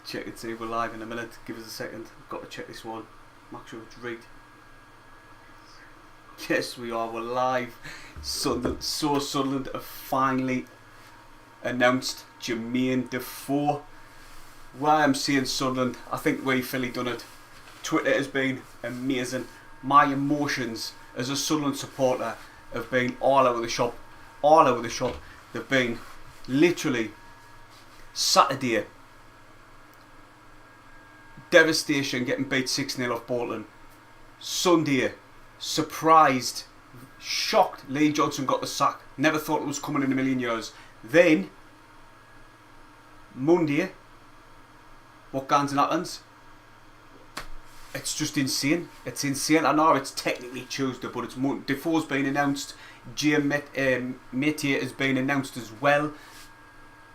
Check and see if we're live in a minute. Give us a second. I've got to check this one. Make sure it's rigged. Yes, we are. We're live. Sunderland have finally announced Jermain Defoe. Why I'm saying Sunderland, I think we Philly done it. Twitter has been amazing. My emotions as a Sunderland supporter have been all over the shop. All over the shop. They've been literally Saturday. Devastation, getting beat 6-0 off Bolton. Sunday, surprised, shocked Lee Johnson got the sack. Never thought it was coming in a million years. Then, Monday, what guns and happens? It's just insane. It's insane. I know it's technically Tuesday, but it's Monday. Defoe's been announced. Jermain Defoe has been announced as well.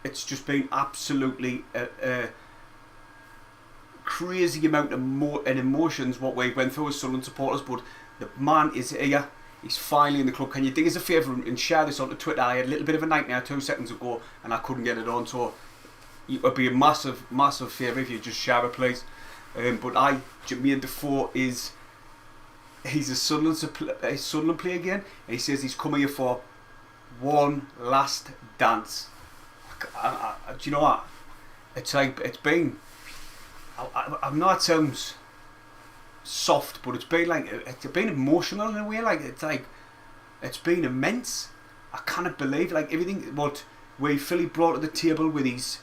It's just been absolutely a crazy amount of emotions what we went through as Sunderland supporters, but the man is here. He's finally in the club. Can you do us a favour and share this onto Twitter? I had a little bit of a nightmare 2 seconds ago and I couldn't get it on, so it would be a massive favour if you just share it, please. But Jermain Defoe he's a Sunderland player again, and he says he's come here for one last dance. Do you know what? It's like, it's been, I know it sounds soft, but it's been emotional in a way. Like, it's been immense. I cannot believe, like, everything what Philly brought to the table with his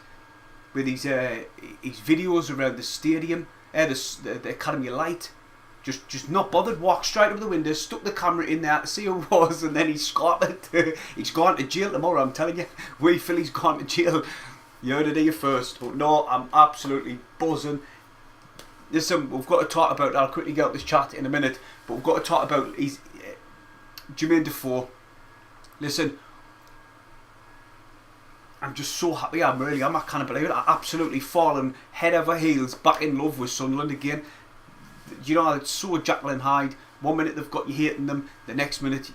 videos around the stadium, the Academy Light. Just not bothered, walked straight up the window, stuck the camera in there to see who it was, and then he's gone to jail tomorrow, I'm telling you. Philly's gone to jail. You heard it here first. But no, I'm absolutely buzzing. Listen, we've got to talk about, I'll quickly get out this chat in a minute, but we've got to talk about Jermain Defoe. Listen, I'm just so happy. I can't believe it. I'm absolutely fallen head over heels back in love with Sunderland again. You know, it's so Jekyll and Hyde. 1 minute they've got you hating them, the next minute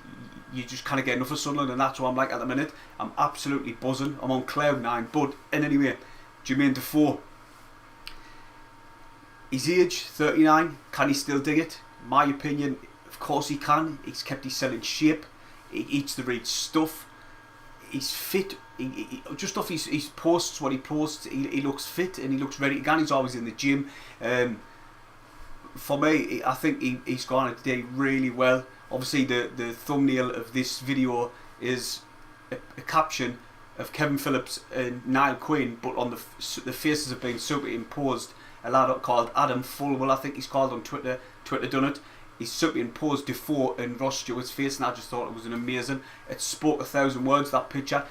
you just kind of get enough of Sunderland, and that's what I'm like at the minute. I'm absolutely buzzing. I'm on cloud nine. But anyway, Jermain Defoe, his age 39. Can he still dig it? My opinion, of course he can. He's kept himself in shape. He eats the right stuff. He's fit. Just off his posts, what he posts, he looks fit and he looks ready again. He's always in the gym. For me, I think he's gone today really well. Obviously, the thumbnail of this video is a caption of Kevin Phillips and Niall Quinn, but on the faces have been superimposed. A lad called Adam Fulwell, I think he's called on Twitter done it. He's superimposed Defoe and Ross Stewart's face, and I just thought it was an amazing. It spoke 1,000 words, that picture.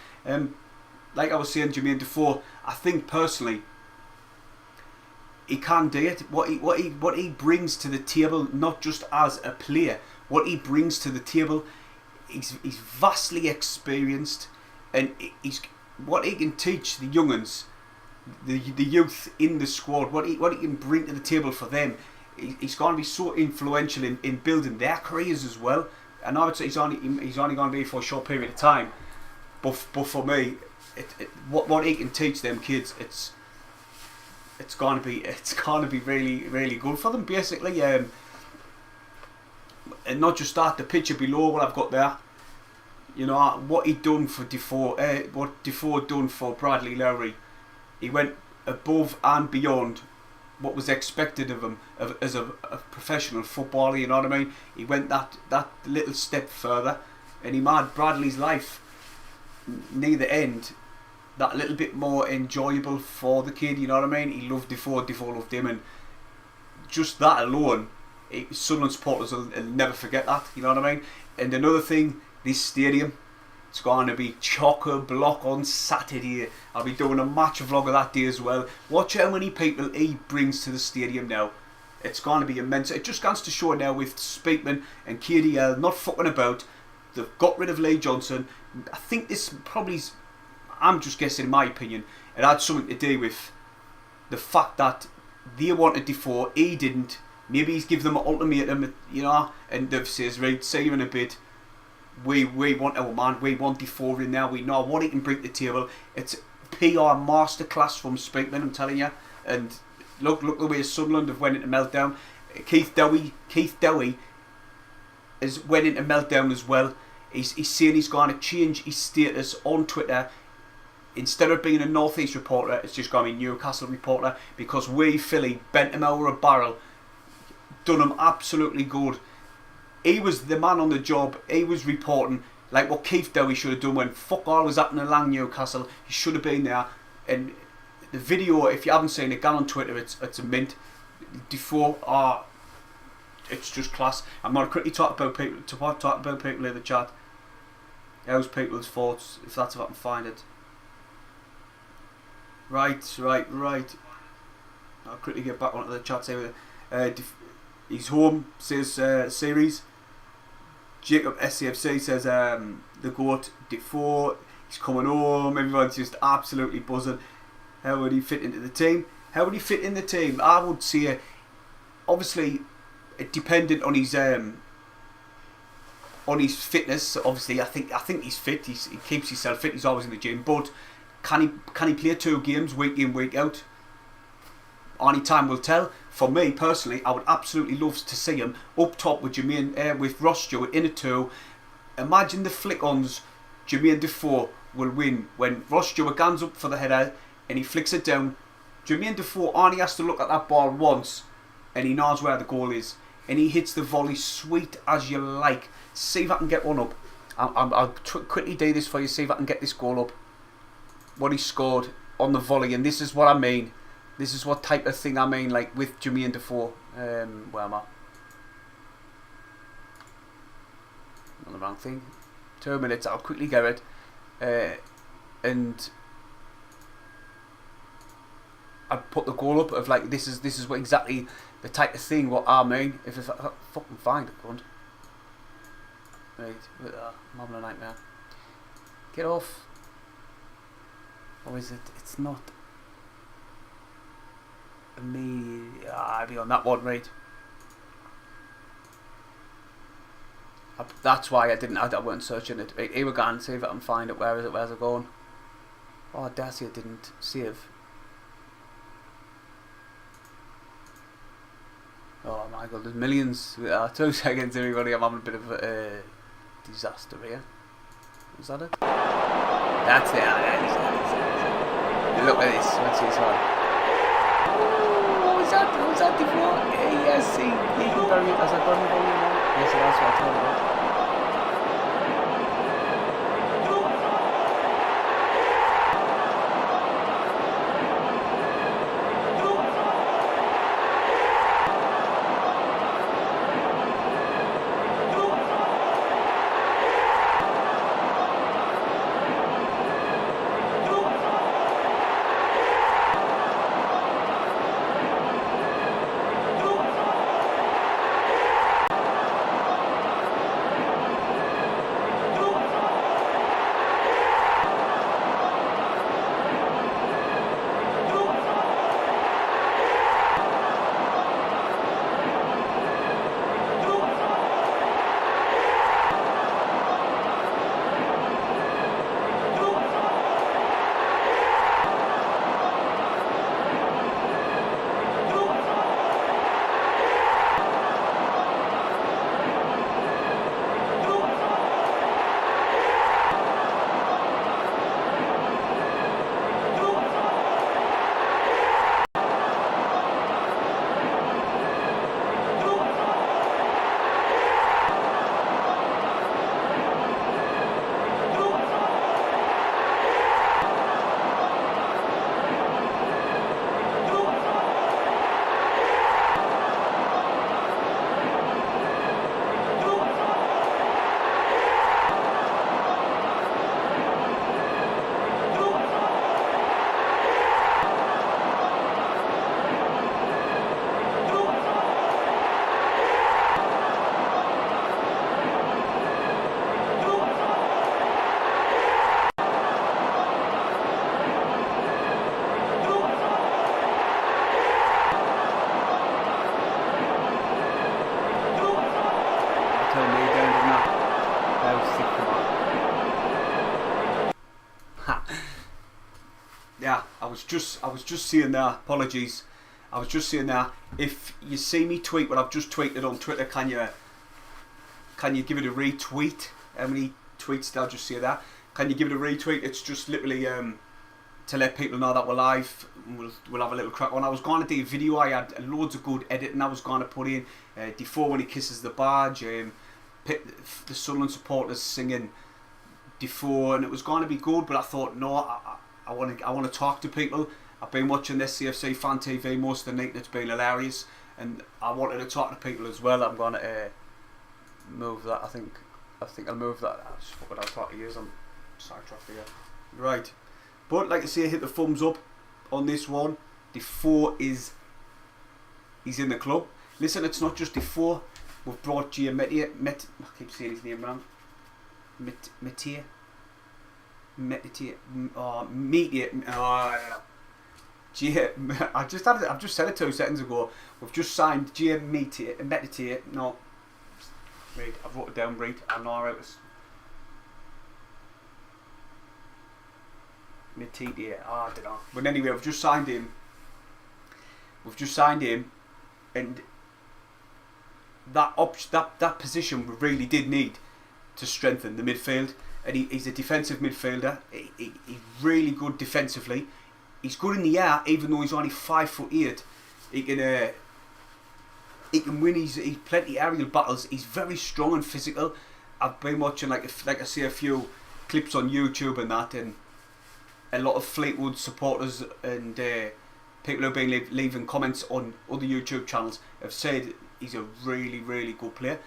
Like I was saying, Jermain Defoe, I think personally, he can do it. What he brings to the table, not just as a player, what he brings to the table, he's vastly experienced, and what he can teach the younguns, the youth in the squad, what he can bring to the table for them. He's going to be so influential in building their careers as well. I know he's only going to be for a short period of time, but for me, what he can teach them kids, it's going to be really, really good for them, basically. And not just that, the picture below what I've got there, you know, what he done for Defoe, what Defoe done for Bradley Lowry. He went above and beyond what was expected of him as a professional footballer, you know what I mean? He went that little step further, and he made Bradley's life near the end that little bit more enjoyable for the kid, you know what I mean? He loved Defoe, Defoe loved him, and just that alone, Sunderland supporters will never forget that, you know what I mean? And another thing, this stadium, it's going to be chock-a-block on Saturday. I'll be doing a match vlog of that day as well. Watch how many people he brings to the stadium now. It's going to be immense. It just goes to show now with Speakman and KDL not fucking about. They've got rid of Lee Johnson. I think this probably, I'm just guessing in my opinion, it had something to do with the fact that they wanted Defoe, he didn't. Maybe he's given them an ultimatum, you know, and they've says, right, see you in a bit. We want our man, we want Defoe in there, we know what he can bring to the table. It's PR masterclass from Speakman, I'm telling you. And look the way Sunderland have went into meltdown. Keith Dowie has went into meltdown as well. He's saying he's going to change his status on Twitter. Instead of being a North East reporter, it's just going to be Newcastle reporter, because we Philly bent him over a barrel, done him absolutely good. He was the man on the job. He was reporting like what Keith Dowie should have done when fuck all was happening along Newcastle. He should have been there. And the video, if you haven't seen it, go on Twitter. It's a mint. Defoe, it's just class. I'm going to quickly talk about people in the chat. How's people's thoughts, if I can find it. Right. I'll quickly get back onto the chat. He's home, says series. Jacob SAFC says the GOAT Defoe, he's coming home. Everyone's just absolutely buzzing. How would he fit into the team? I would say, obviously, dependent on his fitness. Obviously, I think he's fit. He keeps himself fit. He's always in the gym. But can he play 2 games week in, week out? Only time will tell. For me personally, I would absolutely love to see him up top with with Ross Stewart in a 2. Imagine the flick-ons. Jermain Defoe will win when Ross Stewart guns up for the header and he flicks it down. Jermain Defoe only has to look at that ball once and he knows where the goal is, and he hits the volley sweet as you like. See if I can get one up. I'll quickly do this for you. See if I can get this goal up. What he scored on the volley, and this is what I mean. This is what type of thing I mean, like with Jermain Defoe. Where am I? On the wrong thing. 2 minutes. I'll quickly get it. And I put the goal up of like this is what exactly the type of thing what I mean. If I fucking find it, cunt. Right, I'm having a nightmare. Get off. Or is it? It's not. Me. I'll be on that one, right? That's why I wasn't searching it. Right, here we go and see if I can find it. Where is it? Where's it going? Oh, Dacia didn't save. Oh my god, there's millions. 2 seconds, everybody. I'm having a bit of a disaster here. Was that it? That's it. Look at this. Let's see this one. Was that before? Yes, see. Has that gone the volume on? Yes, that's what I told you about. I was just saying that. Apologies. I was just saying that. If you see me tweet what I've just tweeted on Twitter, can you give it a retweet? How many tweets did I just say that? Can you give it a retweet? It's just literally to let people know that we're live. We'll have a little crack on. I was going to do a video. I had loads of good editing I was going to put in. Defoe when he kisses the badge. The Sunderland supporters singing Defoe, and it was going to be good. But I thought, no, I want to talk to people. I've been watching this SAFC fan TV most of the night, and it's been hilarious. And I wanted to talk to people as well. I'm going to move that. I think I'll move that. I just forgot I'll talk to you. I'm sidetracked here. Right. But like I say, hit the thumbs up on this one. Defoe he's in the club. Listen, it's not just Defoe. We've brought I keep saying his name wrong. Meteor. I've just said it 2 seconds ago. We've just signed Meteor. No. Read. I've wrote it down. Read. I know how it was. I don't know. But anyway, we've just signed him. And that position we really did need to strengthen the midfield. And he's a defensive midfielder. He's really good defensively. He's good in the air, even though he's only 5'8". He can win. He's plenty aerial battles. He's very strong and physical. I've been watching like I say a few clips on YouTube and that, and a lot of Fleetwood supporters and people who've been leaving comments on other YouTube channels have said he's a really, really good player,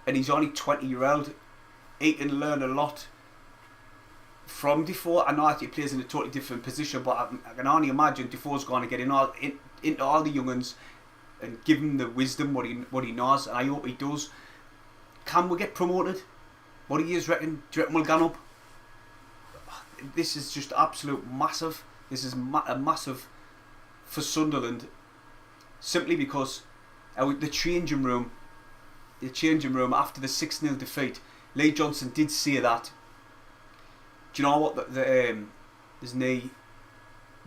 and he's only 20-year-old. He can learn a lot from Defoe. I know that he plays in a totally different position, but I can only imagine Defoe's going to get into all the young uns and give him the wisdom what he knows, and I hope he does. Can we get promoted? What do you reckon? Do you reckon we'll get up? This is just absolute massive. This is a massive for Sunderland, simply because the changing room after the 6-0 defeat, Lee Johnson did say that. Do you know what? There's the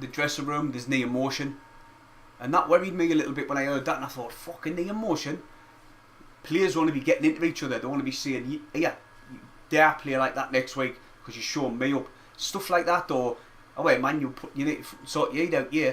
dressing room, there's no emotion, and that worried me a little bit when I heard that, and I thought, fucking the emotion. Players want to be getting into each other. They want to be saying, yeah, you dare play like that next week because you're showing me up. Stuff like that, or oh wait, man, you need to sort your head out. Yeah,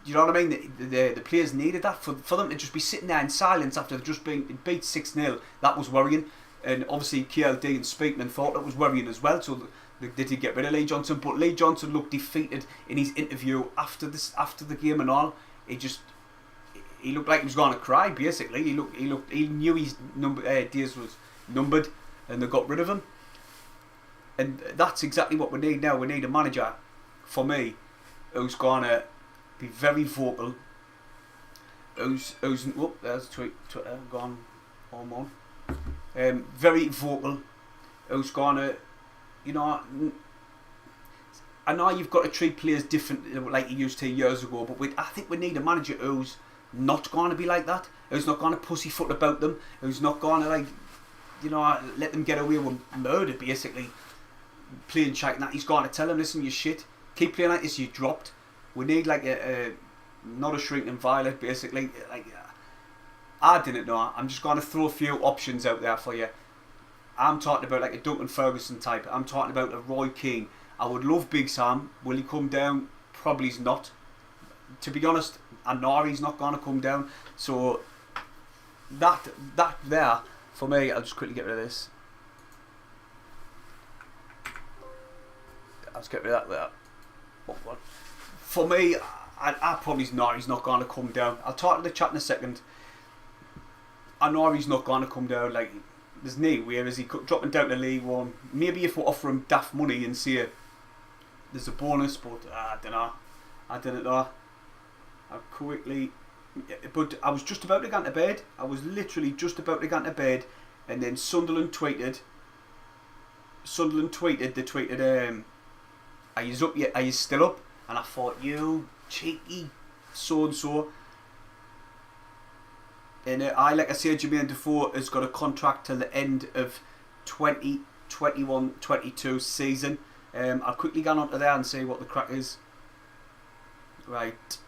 you know what I mean. The players needed that for them to just be sitting there in silence after just being beat 6-0. That was worrying, and obviously KLD and Speakman thought that was worrying as well. So they did get rid of Lee Johnson, but Lee Johnson looked defeated in his interview after the game and all. He looked like he was going to cry. Basically, he knew his days was numbered, and they got rid of him. And that's exactly what we need now. We need a manager, for me, who's going to be very vocal. There's Twitter gone home on. Very vocal. Who's going to, I know you've got to treat players different like you used to years ago, but I think we need a manager who's not going to be like that. Who's not going to pussyfoot about them. Who's not going to let them get away with murder, basically. Playing shite, that he's going to tell them, listen, you shit, keep playing like this, you dropped. We need like not a shrinking violet, basically. I didn't know. I'm just going to throw a few options out there for you. I'm talking about like a Duncan Ferguson type. I'm talking about a Roy Keane. I would love Big Sam. Will he come down? Probably he's not. To be honest, I know he's not going to come down. So that there for me. I'll just quickly get rid of this. Let's get rid of that there. What? For me, I probably know he's not going to come down. I'll talk to the chat in a second. I know he's not going to come down. Like, there's no way is he dropping down to League One. Maybe if we offer him daft money and say there's a bonus, but I don't know. I didn't know. But I was just about to get into bed. I was literally just about to get into bed, and then Sunderland tweeted. They tweeted, are you up yet? Are you still up? And I thought, you cheeky so-and-so. And like I said, Jermain Defoe has got a contract till the end of 2021-22 season. I'll quickly go on to there and see what the crack is. Right.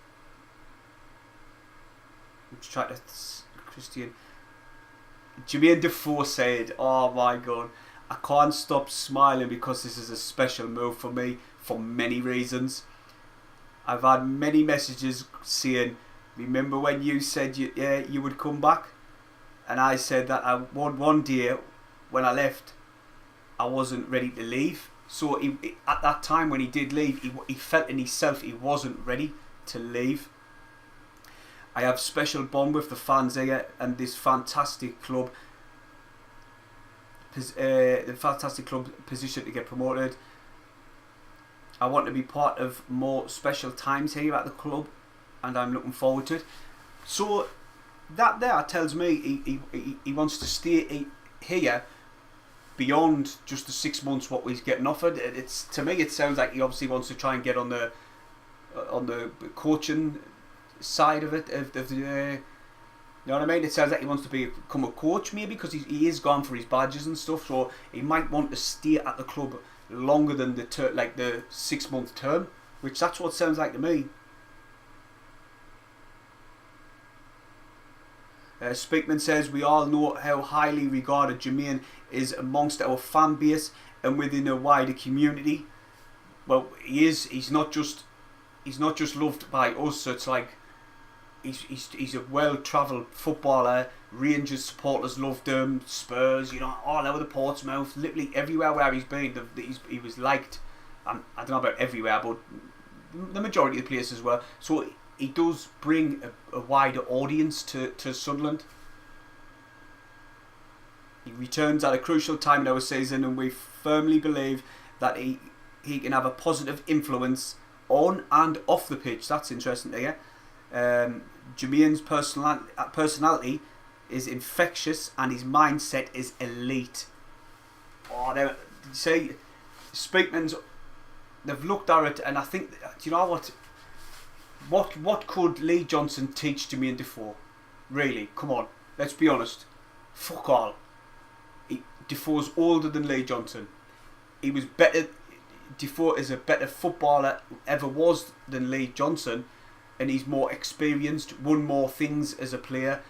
Let's try to... Christian... Jermain Defoe said, oh my god, I can't stop smiling because this is a special move for me for many reasons. I've had many messages saying, remember when you said you would come back? And I said that one day when I left, I wasn't ready to leave. So at that time when he did leave, he felt in himself he wasn't ready to leave. I have special bond with the fans here and this fantastic club. The fantastic club position to get promoted. I want to be part of more special times here at the club, and I'm looking forward to it. So that there tells me he wants to stay here beyond just the 6 months what he's getting offered. It's, to me, it sounds like he obviously wants to try and get on the coaching side of it, you know what I mean? It sounds like he wants to become a coach maybe, because he is gone for his badges and stuff, so he might want to stay at the club longer than the 6 month term, which that's what it sounds like to me. Speakman says, we all know how highly regarded Jermain is amongst our fan base and within a wider community. Well, he is. He's not just loved by us. So it's like he's a well-travelled footballer. Rangers supporters loved him. Spurs, all over the Portsmouth, literally everywhere where he's been, he was liked. I don't know about everywhere, but the majority of the places were. So he does bring a wider audience to Sunderland. He returns at a crucial time in our season, and we firmly believe that he can have a positive influence on and off the pitch. That's interesting to hear. Jermain's personality is infectious and his mindset is elite. Oh, they say Speakman's, they've looked at it, and I think, do you know what? What could Lee Johnson teach Jermain Defoe? Really, come on, let's be honest. Fuck all. Defoe's older than Lee Johnson. He was better. Defoe is a better footballer ever was than Lee Johnson, and he's more experienced, won more things as a player.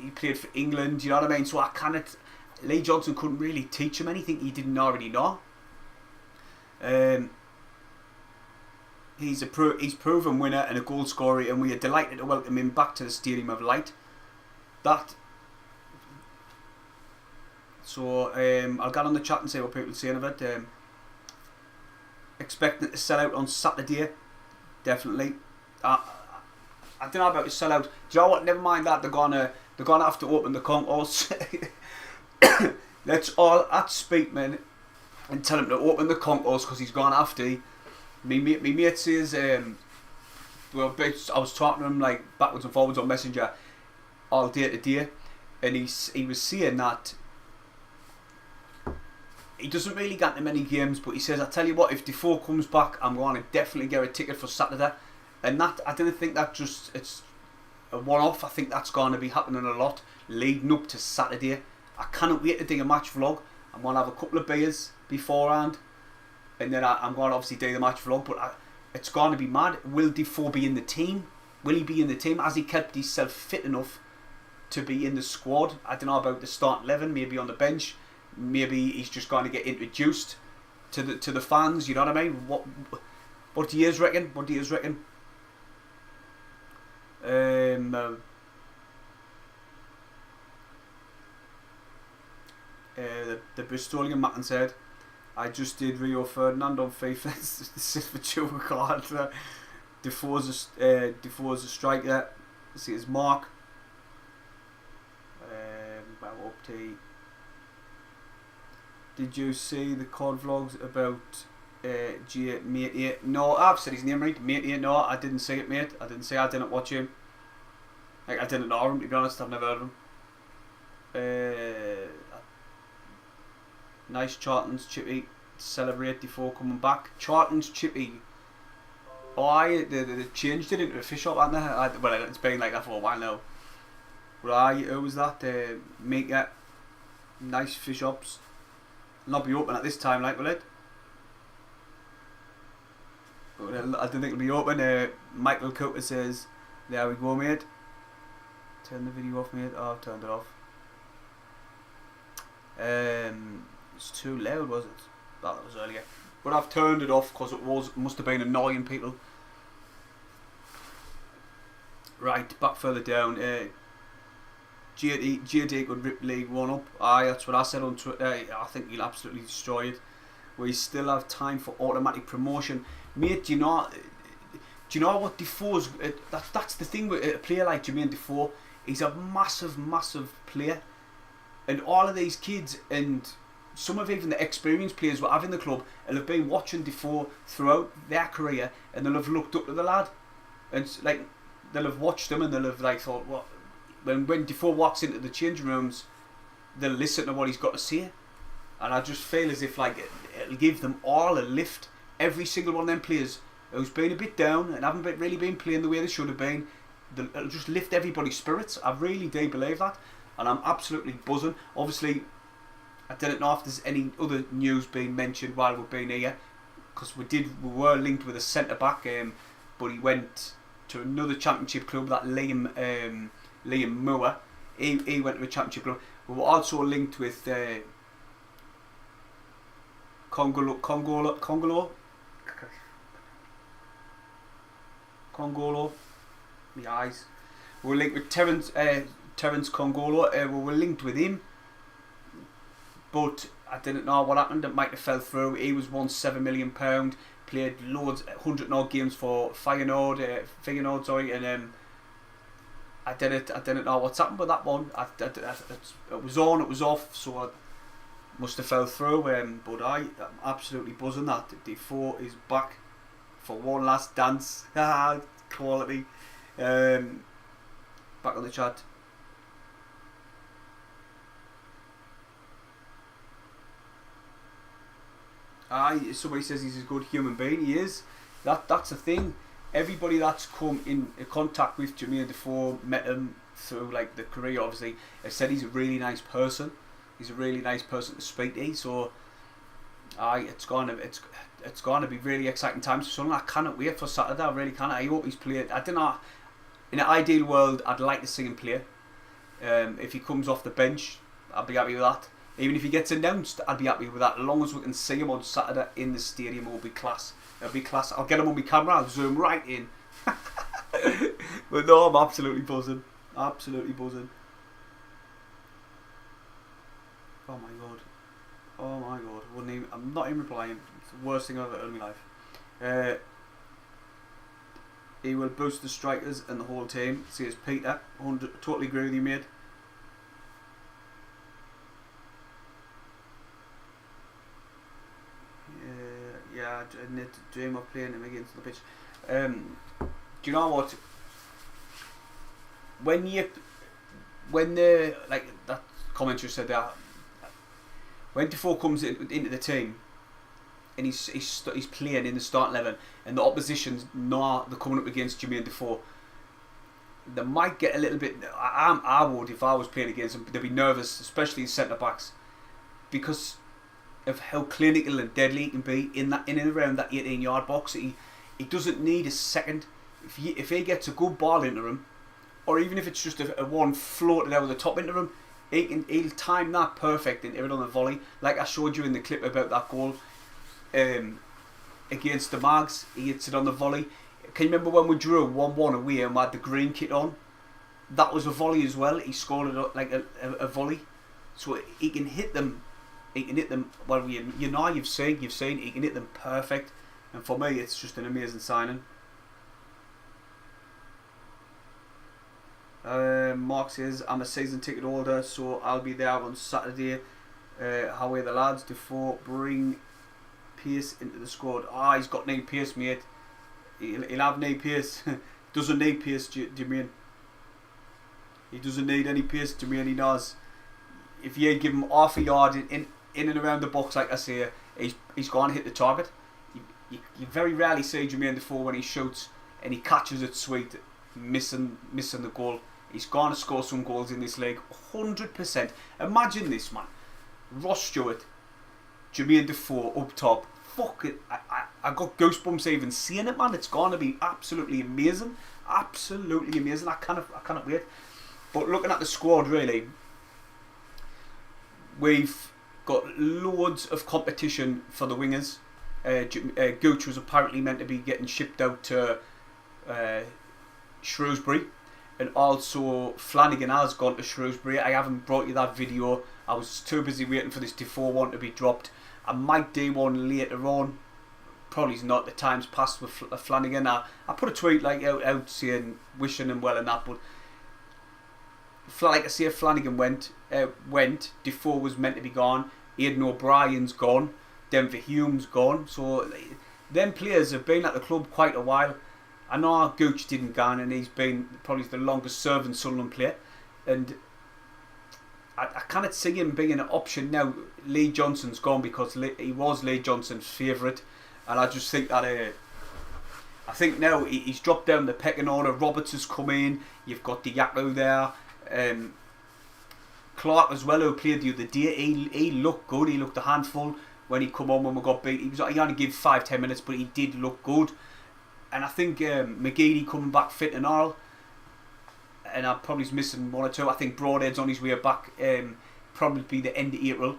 He played for England, you know what I mean? So Lee Johnson couldn't really teach him anything he didn't already know. He's proven winner and a goal scorer, and we are delighted to welcome him back to the Stadium of Light. So I'll get on the chat and see what people are saying of it. Expecting it to sell out on Saturday, definitely. I don't know about to sell out. Do you know what? Never mind that. They're gonna have to open the concourse. Let's all at Speakman and tell him to open the concourse, because he's gonna have to. Me mate says, well, I was talking to him like backwards and forwards on Messenger all day today, and he was saying that he doesn't really get to many games, but he says, I tell you what, if Defoe comes back, I'm going to definitely get a ticket for Saturday. And that, I didn't think that it's a one-off. I think that's going to be happening a lot leading up to Saturday. I cannot wait to do a match vlog. I'm going to have a couple of beers beforehand, and then I'm going to obviously do the match vlog, but it's going to be mad. Will Defoe be in the team? Will he be in the team? Has he kept himself fit enough to be in the squad? I don't know about the start 11, maybe on the bench. Maybe he's just going to get introduced to the fans. You know what I mean? What do you reckon? What do you reckon? The Bristolian Martin said, I just did Rio Ferdinand on FIFA. This is for Joe card. Defoe's a striker. See his mark. Up to. Did you see the COD vlogs about Mate? No, I've said his name right. Mate. No, I didn't see it, mate. I didn't watch him. Like, I didn't know him, to be honest. I've never heard of him. Nice Charlton's chippy. Celebrate Defoe coming back. Charlton's chippy. Oh, they changed it into a fish shop, haven't they? Well, it's been like that for a while now. Right, who was that? Maker. Nice fish shops. Not be open at this time, like, will it? But I don't think it'll be open. Michael Cooper says, there we go, mate. Turn the video off, mate. Oh, I've turned it off. It's too loud, was it? That was earlier. But I've turned it off because it must have been annoying people. Right, back further down. GD could rip League One up. Aye, that's what I said on Twitter. I think he'll absolutely destroy it. We still have time for automatic promotion, mate. Do you know what Defoe's? That's the thing with a player like Jermain Defoe. He's a massive player, and all of these kids and some of even the experienced players we have in the club will have been watching Defoe throughout their career, and they'll have looked up to the lad, and like they'll have watched him and they'll have like thought, what? When Defoe walks into the changing rooms, they'll listen to what he's got to say. And I just feel as if like it'll give them all a lift. Every single one of them players who's been a bit down and haven't really been playing the way they should have been, it'll just lift everybody's spirits. I really do believe that, and I'm absolutely buzzing. Obviously, I don't know if there's any other news being mentioned while we've been here, because we were linked with a centre back, but he went to another championship club, that Liam Moore. He went to a championship club. We were also linked with Congolo. My eyes. We were linked with Terence Congolo. We were linked with him, but I didn't know what happened. It might have fell through. He was won £7 million. Played loads, 100 odd games for Feyenoord, sorry, and I didn't know what's happened with that one. It was on, it was off, so I must have fell through. But I'm absolutely buzzing that Defoe is back for one last dance. Quality. Back on the chat. Somebody says he's a good human being. He is. That's the thing. Everybody that's come in contact with Jermain Defoe, met him through like the career, obviously, have said he's a really nice person. He's a really nice person to speak to. So, it's gonna be really exciting times for Sunderland. I cannot wait for Saturday. I really can't. I hope he's playing. I don't know. In an ideal world, I'd like to see him play. If he comes off the bench, I'd be happy with that. Even if he gets announced, I'd be happy with that. As long as we can see him on Saturday in the stadium, it'll be class. It'll be class. I'll get him on my camera. I'll zoom right in. But no, I'm absolutely buzzing. Absolutely buzzing. Oh my god. Oh my god. I'm not even replying. It's the worst thing I've ever heard in my life. He will boost the strikers and the whole team. Says Peter. Totally agree with you, mate. Yeah, I need to dream of playing him against the pitch. Do you know what? When the like that commentator said that when Defoe comes into the team and he's playing in the starting 11 and the opposition's they're coming up against Jermain Defoe, they might get a little bit. I would, if I was playing against them, they'd be nervous, especially centre backs, because of how clinical and deadly he can be in and around that 18-yard box. He doesn't need a second. If he gets a good ball into him, or even if it's just a one floated out of the top into him, he'll time that perfect and hit it on the volley. Like I showed you in the clip about that goal against the Mags, he hits it on the volley. Can you remember when we drew 1-1 away and we had the green kit on? That was a volley as well. He scored it like a volley, so he can hit them. He can hit them. Well, you've seen. He can hit them perfect, and for me, it's just an amazing signing. Mark says, I'm a season ticket holder, so I'll be there on Saturday. How are the lads? Defoe bring Pierce into the squad. He's got Neil Pierce, mate. He'll have Neil Pierce. Doesn't need Pierce, Jermain. He doesn't need any Pierce, Jermain. He does. If you give him half a yard in and around the box, like I say, he's going to hit the target. You very rarely see Jermain Defoe when he shoots and he catches it sweet, missing the goal. He's going to score some goals in this league, 100%. Imagine this, man. Ross Stewart, Jermain Defoe up top. Fuck it. I got goosebumps even seeing it, man. It's going to be absolutely amazing. Absolutely amazing. I cannot wait. But looking at the squad, really, we've got loads of competition for the wingers. Gooch was apparently meant to be getting shipped out to Shrewsbury, and also Flanagan has gone to Shrewsbury. I haven't brought you that video. I was too busy waiting for this Defoe one to be dropped. I might do one later on. Probably not. The time's passed with Flanagan. I put a tweet like out saying wishing him well and that, but like I say, Flanagan went. Defoe was meant to be gone. Aidan O'Brien's gone. Denver Hume's gone. So them players have been at the club quite a while. I know Gooch didn't go, and he's been probably the longest serving Sunderland player, and I cannot see him being an option now. Lee Johnson's gone because he was Lee Johnson's favourite, and I just think that I think now he's dropped down the pecking order. Roberts has come in. You've got Diaco there. Clark as well, who played the other day. He looked good. He looked a handful when he come on when we got beat. He only gave 5-10 minutes, but he did look good. And I think McGeady coming back fit and all. And I probably missing one or two. I think Broadhead's on his way back. Probably be the end of April.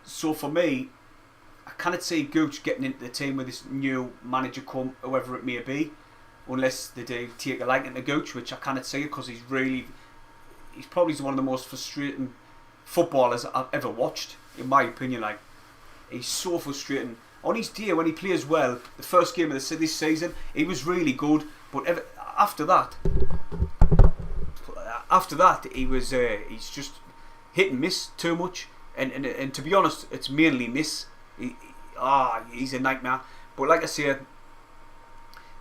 So for me, I cannot see Gooch getting into the team with this new manager come, whoever it may be, unless they do take a liking to Gooch, which I cannot see because he's probably one of the most frustrating footballers I've ever watched, in my opinion. Like, he's so frustrating. On his day, when he plays well, the first game of this season, he was really good. But after that, he's just hit and miss too much. And to be honest, it's mainly miss. He's a nightmare. But like I said,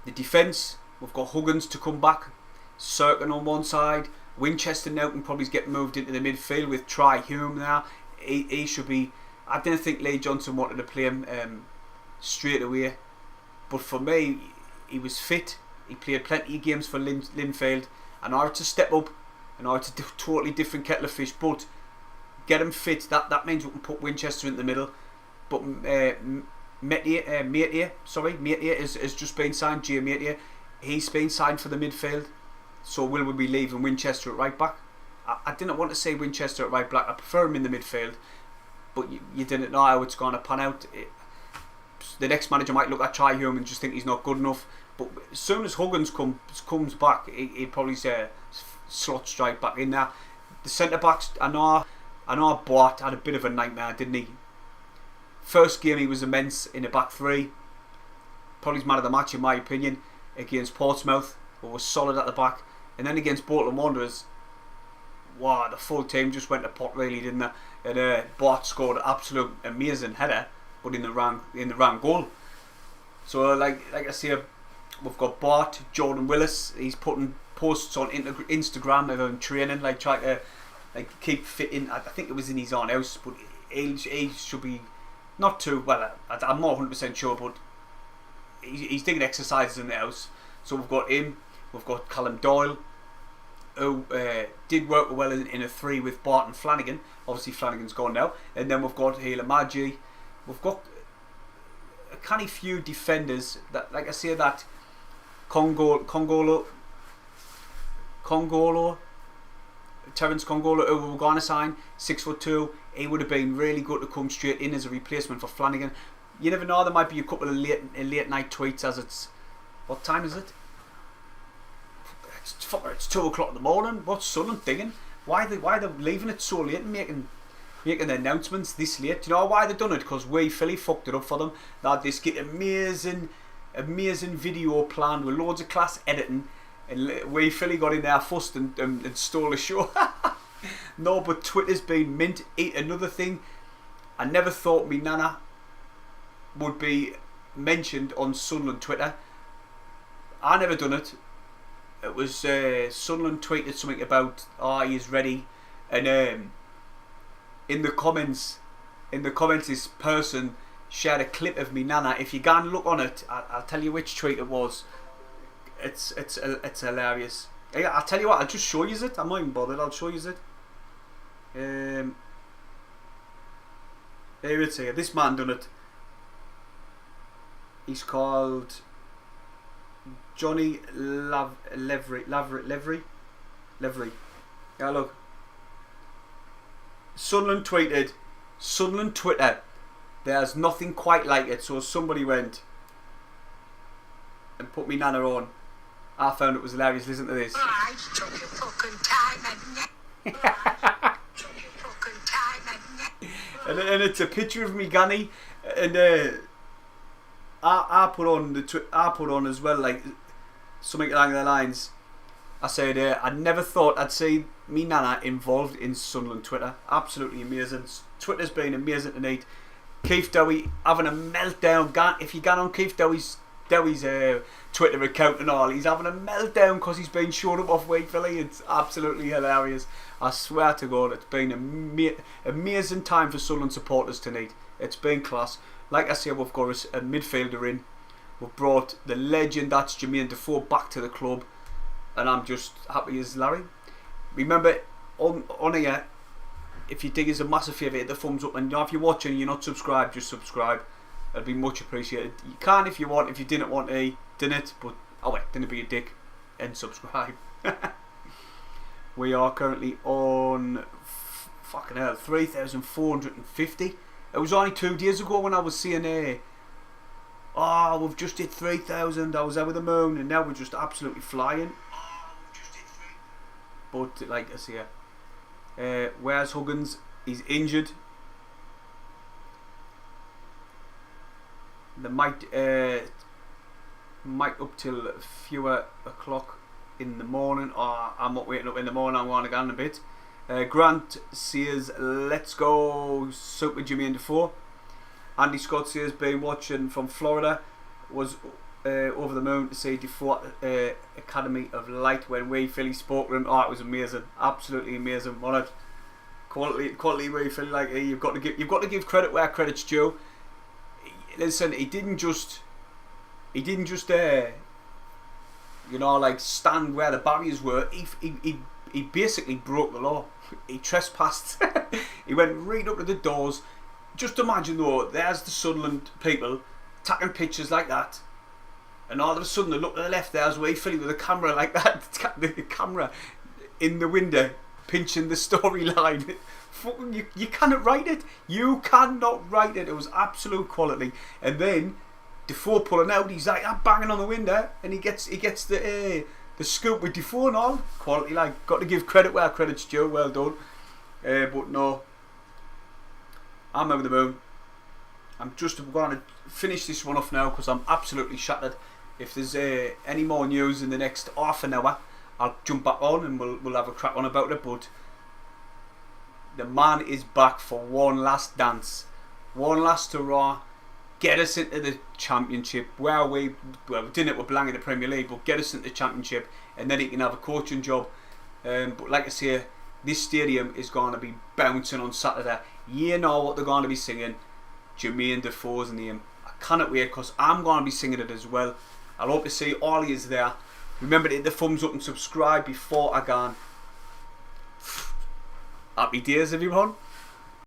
the defence, we've got Huggins to come back, Cirkin on one side, Winchester now can probably get moved into the midfield with Trevoe Duddin now. He should be. I didn't think Lee Johnson wanted to play him straight away, but for me, he was fit. He played plenty of games for Linfield. In order to step up, in order to do a totally different kettle of fish, but get him fit. That means we can put Winchester in the middle. But Metier has just been signed. Jay Metier, he's been signed for the midfield. So will we be leaving Winchester at right back? I didn't want to say Winchester at right back. I prefer him in the midfield, but you didn't know how it's going to pan out. The next manager might look at Trevoe Duddin and just think he's not good enough. But as soon as Huggins comes back, he'd probably say slot straight back in there. The centre backs, I know Bart had a bit of a nightmare, didn't he? First game he was immense in the back three. Probably his man of the match in my opinion against Portsmouth, but was solid at the back. And then against Bolton Wanderers, wow, the full team just went to pot really, didn't they? And Bart scored an absolute amazing header, but in the wrong goal. So like I say, we've got Bart, Jordan Willis. He's putting posts on Instagram of him training, like trying to keep fit in. I think it was in his own house, but he should be not too well. I'm not 100% sure, but he's doing exercises in the house. So we've got him. We've got Callum Doyle, who did work well in a 3 with Bart and Flanagan. Obviously Flanagan's gone now. And then we've got Hila Maggi. We've got a canny few defenders that, like I say, that Congolo, Terence Congolo, who we're going to sign, 6'2". He would have been really good to come straight in as a replacement for Flanagan. You never know, there might be a couple of late night tweets as it's. What time is it? It's 2 o'clock in the morning. What's Sunderland thinking? Why they leaving it so late and making the announcements this late? Do you know why they done it? Because we Philly fucked it up for them. They had this amazing video planned with loads of class editing, and we Philly got in there first and stole the show. No, but Twitter's been mint. Another thing, I never thought me nana would be mentioned on Sunderland Twitter. I never done it. It was Sunderland tweeted something about he is ready, and in the comments this person shared a clip of me nana. If you go and look on it, I'll tell you which tweet it was. It's hilarious. I'll tell you what, I'll just show you it. I'm not even bothered. I'll show you it. Here it's here. This man done it. He's called Johnny Levery. Yeah, look. Sunderland Twitter, there's nothing quite like it. So somebody went and put me Nana on. I found it was hilarious. Listen to this. Right, took your fucking time and it's a picture of me Granny, and I put on as well, like something along the lines. I said I never thought I'd see me Nana involved in Sunderland Twitter. Absolutely amazing. Twitter's been amazing tonight. Keith Dowie having a meltdown. If you get on Keith Dowie's Twitter account and all, he's having a meltdown because he's been short up off Wakefield. It's absolutely hilarious. I swear to God, it's been an amazing time for Sunderland supporters tonight. It's been class. Like I say, we've got a midfielder in. We've brought the legend, that's Jermain Defoe, back to the club, and I'm just happy as Larry. Remember, on here, if you dig us a massive favour, hit the thumbs up, and if you're watching and you're not subscribed, just subscribe. It'd be much appreciated. You can if you want. If you didn't want to, didn't. But oh wait, didn't be a dick and subscribe. We are currently on fucking hell 3,450. It was only 2 days ago when I was seeing we've just hit 3,000. I was over the moon, and now we're just absolutely flying. But like I say, where's Huggins? He's injured. They might up till a few o'clock in the morning. I'm not waking up in the morning. I'm going to go in a bit. Grant says, let's go Super Jermain Defoe. Andy Scott says, been watching from Florida, was over the moon to see Defoe at Academy of Light when Philly spoke to him. Oh, it was amazing, absolutely amazing. On it, quality Philly. Like you've got to give credit where credit's due. Listen, he didn't just like stand where the barriers were. He basically broke the law. He trespassed. He went right up to the doors. Just imagine though, there's the Sunderland people taking pictures like that, and all of a sudden they look to the left, there's Philly with a camera like that, the camera in the window pinching the storyline. You cannot write it. You cannot write it. It was absolute quality. And then Defoe pulling out, he's like banging on the window, and he gets the scoop with Defoe and all. Quality, like, got to give credit where credit's due. Well done. But no, I'm over the moon. I'm just going to finish this one off now because I'm absolutely shattered. If there's any more news in the next half an hour, I'll jump back on and we'll have a crack on about it. But the man is back for one last dance, one last hurrah, get us into the Championship. We didn't it with Blang in the Premier League, but get us into the Championship, and then he can have a coaching job. But like I say, this stadium is going to be bouncing on Saturday. You know what they're going to be singing? Jermain Defoe's name. I cannot wait because I'm going to be singing it as well. I hope to see all of you there. Remember to hit the thumbs up and subscribe before I go on. Happy days, everyone.